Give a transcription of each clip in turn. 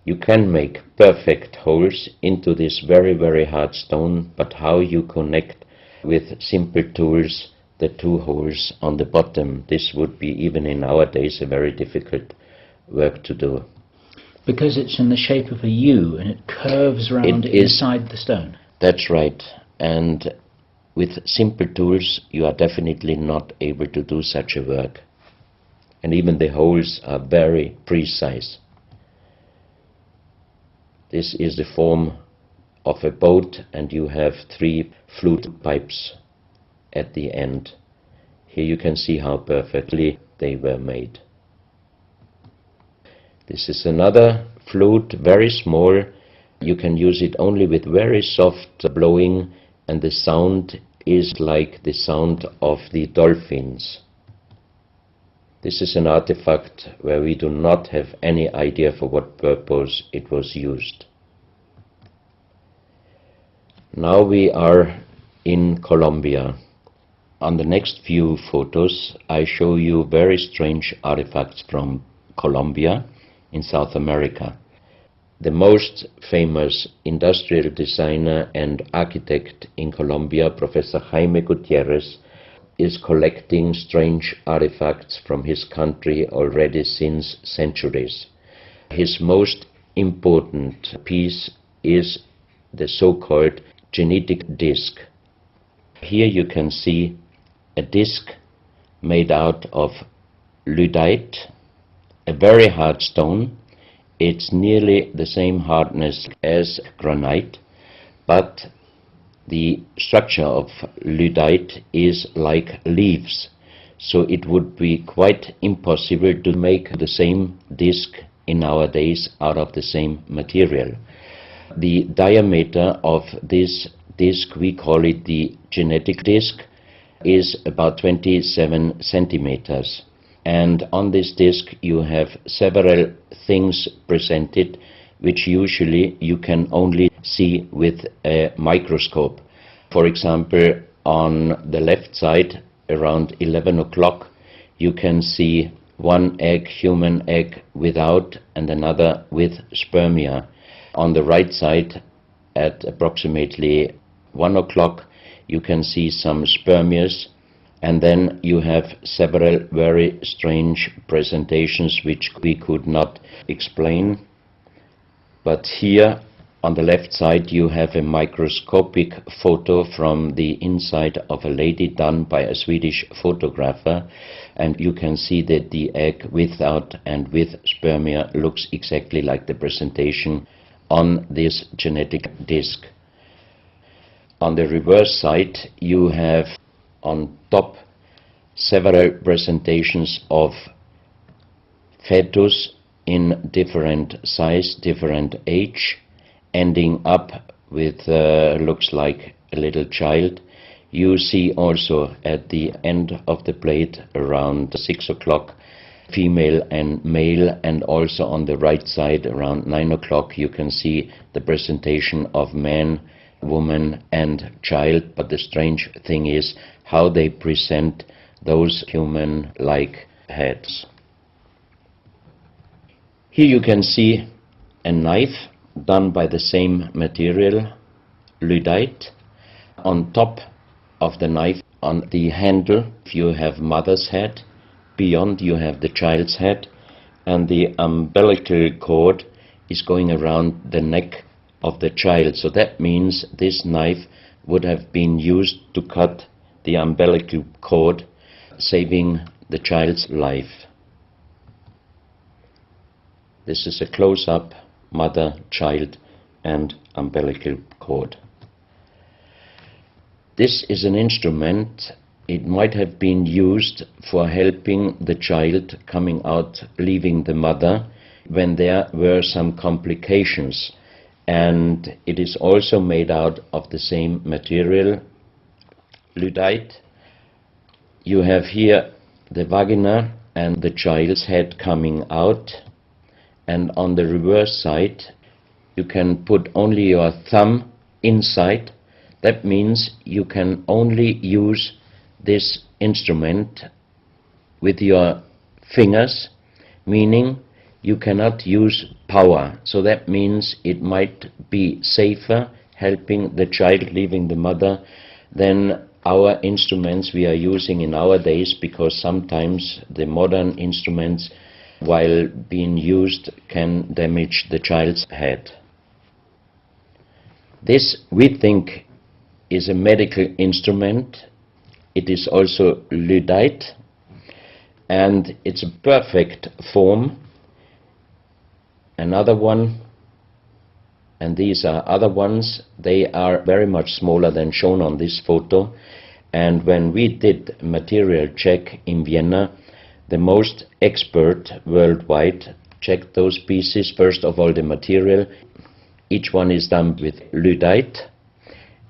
You can make perfect holes into this very, very hard stone, but how you connect with simple tools the two holes on the bottom, this would be, even in our days, a very difficult work to do. Because it's in the shape of a U and it curves round inside the stone. That's right. And with simple tools you are definitely not able to do such a work. And even the holes are very precise. This is the form of a boat, and you have 3 flute pipes at the end. Here you can see how perfectly they were made. This is another flute, very small. You can use it only with very soft blowing, and the sound is like the sound of the dolphins. This is an artifact where we do not have any idea for what purpose it was used. Now we are in Colombia. On the next few photos I show you very strange artifacts from Colombia in South America. The most famous industrial designer and architect in Colombia, Professor Jaime Gutierrez, is collecting strange artifacts from his country already since centuries. His most important piece is the so-called genetic disc. Here you can see a disc made out of lyddite, a very hard stone. It's nearly the same hardness as granite, but the structure of lyddite is like leaves, so it would be quite impossible to make the same disc in our days out of the same material. The diameter of this disc, we call it the genetic disc, is about 27 centimeters. And on this disc you have several things presented which usually you can only see with a microscope. For example, on the left side, around 11 o'clock, you can see one egg, human egg, without, and another with spermia. On the right side, at approximately 1 o'clock, you can see some spermias, and then you have several very strange presentations which we could not explain. But here on the left side you have a microscopic photo from the inside of a lady done by a Swedish photographer, and you can see that the egg without and with spermia looks exactly like the presentation on this genetic disc. On the reverse side you have on top several presentations of fetus in different size, different age, ending up with looks like a little child. You see also at the end of the plate around 6 o'clock female and male, and also on the right side around 9 o'clock you can see the presentation of man, woman and child. But the strange thing is how they present those human-like heads. Here you can see a knife done by the same material, lyddite. On top of the knife, on the handle, you have mother's head, beyond you have the child's head, and the umbilical cord is going around the neck of the child. So that means this knife would have been used to cut the umbilical cord, saving the child's life. This is a close-up mother, child and umbilical cord. This is an instrument. It might have been used for helping the child coming out, leaving the mother, when there were some complications. And it is also made out of the same material, lyddite. You have here the vagina and the child's head coming out, and on the reverse side you can put only your thumb inside. That means you can only use this instrument with your fingers, meaning you cannot use power. So that means it might be safer helping the child leaving the mother than our instruments we are using in our days, because sometimes the modern instruments, while being used, can damage the child's head. This, we think, is a medical instrument. It is also lyddite, and it's a perfect form. Another one, and these are other ones, they are very much smaller than shown on this photo. And when we did material check in Vienna, the most expert worldwide checked those pieces. First of all, the material. Each one is done with lyddite,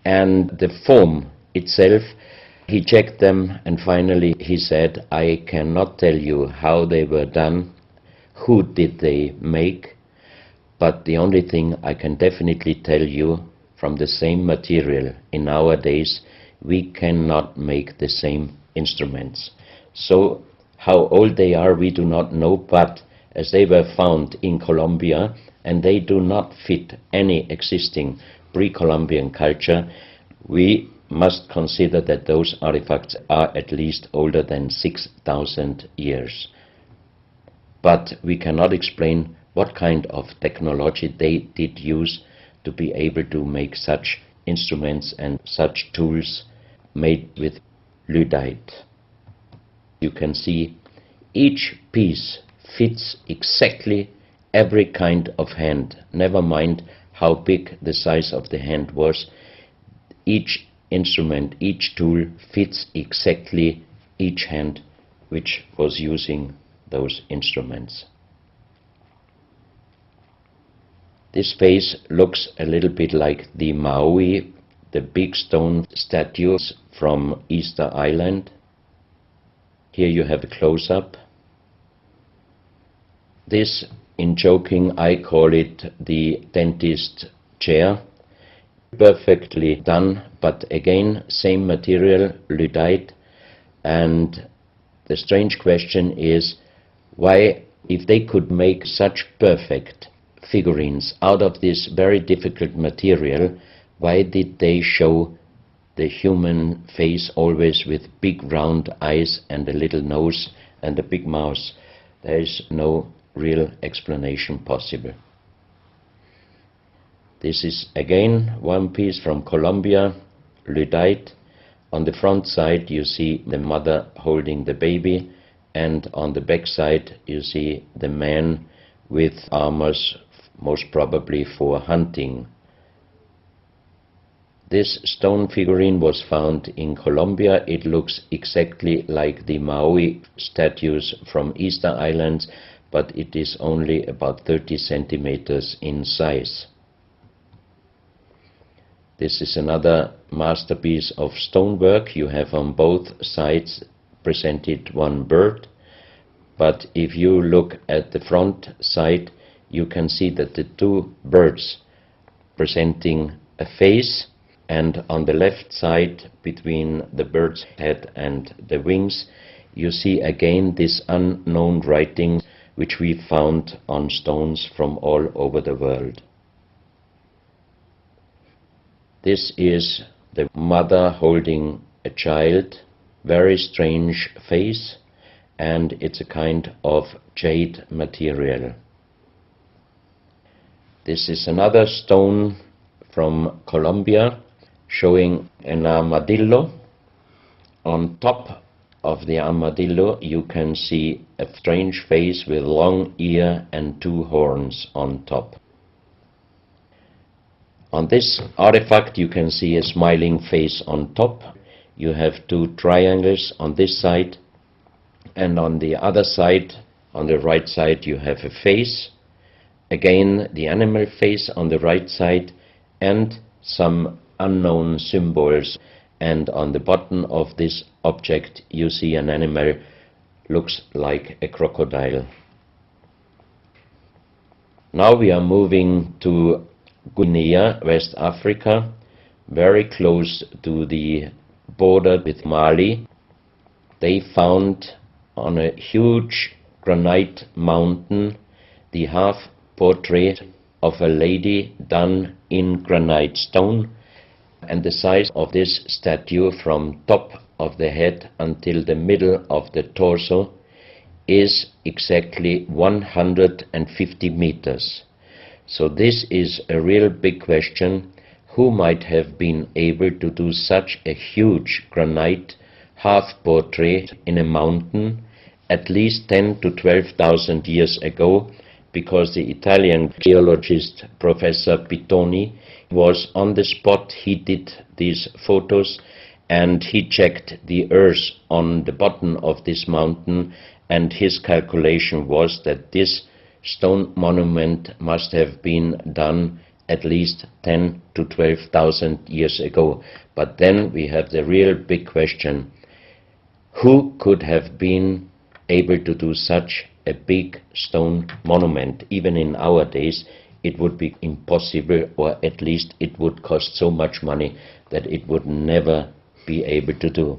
and the form itself, he checked them, and finally he said, I cannot tell you how they were done, who did they make, but the only thing I can definitely tell you, from the same material in our days, we cannot make the same instruments. So how old they are we do not know, but as they were found in Colombia and they do not fit any existing pre-Columbian culture, we must consider that those artifacts are at least older than 6,000 years. But we cannot explain what kind of technology they did use to be able to make such instruments and such tools made with lyddite. You can see each piece fits exactly every kind of hand, never mind how big the size of the hand was. Each instrument, each tool fits exactly each hand which was using those instruments. This face looks a little bit like the Maui, the big stone statues from Easter Island. Here you have a close-up. This, in joking, I call it the dentist chair. Perfectly done, but again, same material, lyddite. And the strange question is, why, if they could make such perfect figurines out of this very difficult material, why did they show the human face always with big round eyes and a little nose and a big mouth? There is no real explanation possible. This is again one piece from Colombia, lyddite. On the front side you see the mother holding the baby, and on the back side you see the man with armors, most probably for hunting. This stone figurine was found in Colombia. It looks exactly like the Maui statues from Easter Islands, but it is only about 30 centimeters in size. This is another masterpiece of stonework. You have on both sides presented one bird, but if you look at the front side, you can see that the two birds presenting a face, and on the left side, between the bird's head and the wings, you see again this unknown writing which we found on stones from all over the world. This is the mother holding a child, very strange face, and it's a kind of jade material. This is another stone from Colombia showing an armadillo. On top of the armadillo you can see a strange face with long ear and two horns on top. On this artifact you can see a smiling face on top. You have two triangles on this side, and on the other side, on the right side, you have a face. Again, the animal face on the right side, and some unknown symbols. And on the bottom of this object you see an animal, looks like a crocodile. Now we are moving to Guinea, West Africa, very close to the border with Mali. They found on a huge granite mountain the half portrait of a lady done in granite stone, and the size of this statue from top of the head until the middle of the torso is exactly 150 meters. So this is a real big question. Who might have been able to do such a huge granite half-portrait in a mountain at least 10 to 12,000 years ago, because the Italian geologist Professor Pittoni was on the spot. He did these photos and he checked the earth on the bottom of this mountain, and his calculation was that this stone monument must have been done at least 10 to 12,000 years ago. But then we have the real big question: who could have been able to do such a big stone monument? Even in our days it would be impossible, or at least it would cost so much money that it would never be able to do.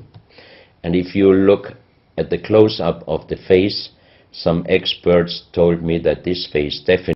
And if you look at the close-up of the face, some experts told me that this face definitely